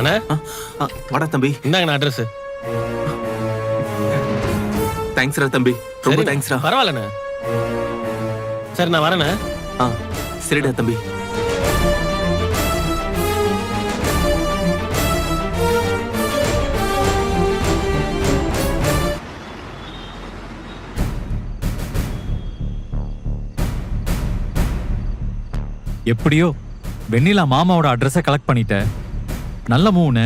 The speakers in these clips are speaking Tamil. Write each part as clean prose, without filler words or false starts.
அண்ணா வாடா தம்பி. இந்தாங்கண்ணா அட்ரஸ். தேங்க்ஸ்ரா தம்பி, ரொம்ப தேங்க்ஸ்ரா. பரவாயில்லண்ணா. சரி நான் வரேண்ணா. சரிடா தம்பி. எப்படியோ வெண்ணிலா மாமாவோட அட்ரஸை கலெக்ட் பண்ணிட்ட. நல்ல மூவ்னு.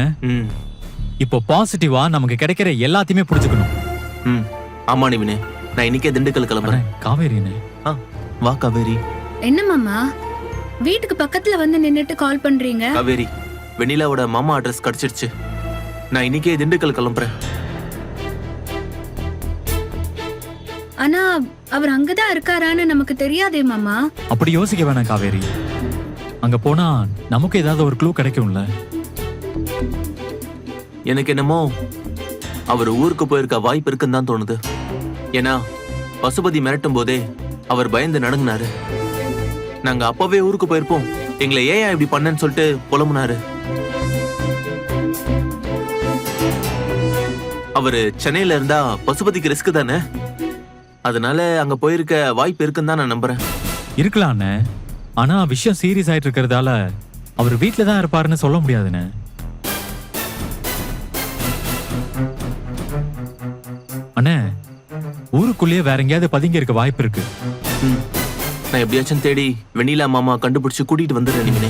இப்போ பாசிட்டிவா நமக்கு கிடைக்கிற எல்லாத்தையுமே புடிச்சுக்கணும். ஆமா நிவினே, நான் இன்னைக்கே திண்டுக்கல் கிளம்புறேன். காவேரினே. வா காவேரி. என்ன மாமா வீட்டுக்கு பக்கத்துல வந்து நின்னுட்டு கால் பண்றீங்க? காவேரி, வெண்ணிலாவோட மாமா அட்ரஸ் கிடைச்சிருச்சு. நான் இன்னைக்கே திண்டுக்கல் கிளம்புறேன். ஆனா அவர் அங்கதான் இருக்காரான்னு நமக்கு தெரியாதே மாமா. அப்படி யோசிக்க வேணாம் காவேரி. அங்க போனா நமக்கு ஏதாவது ஒரு க்ளூ கிடைக்கும்ல. எனக்கு என்னமோ அவர் ஊருக்கு போயிருக்க வாய்ப்பு இருக்குன்னு தான் தோணுது. ஏன்னா பசுபதி மிரட்டும் போதே அவர் பயந்து நடுங்கினாரு. நாங்க அப்பவே ஊருக்கு போயிருப்போம், எங்களை ஏன் இப்படி பண்ணன்னு சொல்லிட்டு புலம்புனாரு. அவரு சென்னையில இருந்தா பசுபதிக்கு ரிஸ்க் தானே, அதனால அங்க போயிருக்க வாய்ப்பு இருக்குன்னு தான் நான் நம்புறேன். இருக்கலாம்ண்ணே, ஆனா விஷயம் சீரியஸ் ஆயிட்டு இருக்கிறதால அவர் வீட்டுல தான் இருப்பாருன்னு சொல்ல முடியாதுண்ணே. அண்ணே, ஊருக்குள்ளேயே வேற எங்கேயாவது பதுங்கி இருக்க வாய்ப்பு இருக்கு. நான் எப்படியாச்சும் தேடி வெண்ணிலா மாமா கண்டுபிடிச்சு கூட்டிட்டு வந்துடுறேன். நிமினே,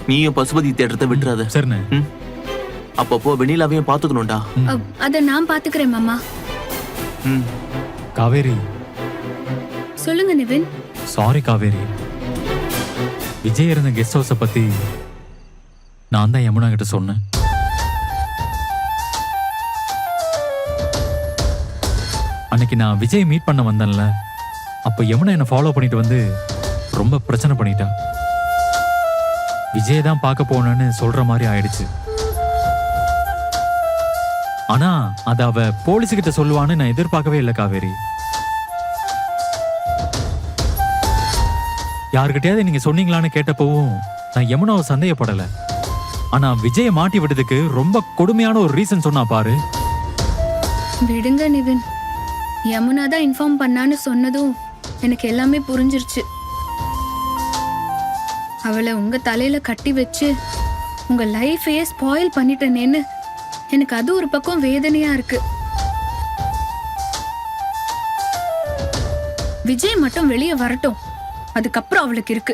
நீயும் பசுபதி தேடுறத விட்டுறாத. சரிண்ணே. அப்பப்போ வெண்ணிலாவையும் பாத்துக்கணும்டா. அத நான் பாத்துக்கிறேன் மாமா. காவேரி. சொல்லுங்க நிவின். சாரி காவேரி, விஜய் இருந்த கெஸ்ட் ஹவுஸ பத்தி நான் தான் யமுனா கிட்ட சொன்னேன். அன்னைக்கு நான் விஜய் மீட் பண்ண வந்தேன்ல, அப்ப யமுனா என்ன ஃபாலோ பண்ணிட்டு வந்து ரொம்ப பிரச்சனை பண்ணிட்டா. விஜய் தான் பார்க்க போனேன்னு சொல்ற மாதிரி ஆயிடுச்சு. ஆனா அத அவ போலீஸுகிட்ட சொல்லுவான்னு நான் எதிர்பார்க்கவே இல்லை காவேரி. யாருக்கிட்டையாவது நீங்க சொன்னீங்களான்னு கேட்டப்பவும் நான் யமுனாவை சந்தேகப்படல. ஆனா விஜய மாட்டி விட்டதுக்கு ரொம்ப கொடுமையான ஒரு ரீசன் சொன்னா பாரு. விடுங்க நிவின், யமுனா தான் இன்ஃபார்ம் பண்ணான்னு சொன்னதும் எனக்கு எல்லாமே புரிஞ்சிருச்சு. அவளை உங்க தலையில கட்டி வச்சு உங்க லைஃபையே ஸ்பாயில் பண்ணிட்டேனேன்னு எனக்கு அது ஒரு பக்கம் வேதனையா இருக்கு. விஜய் மட்டும் வெளியே வரட்டும், அதுக்கப்புறம் அவளுக்கு இருக்கு.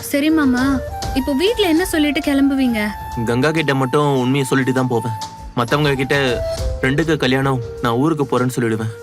சரி மாமா, இப்போ வீட்ல என்ன சொல்லிட்டு கிளம்புவீங்க? கங்கா கிட்ட மட்டும் உண்மையை சொல்லிட்டு தான் போவேன். மத்தவங்க கிட்ட 2க்கு கல்யாணம், நான் ஊருக்கு போறேன்னு சொல்லிடுவேன்.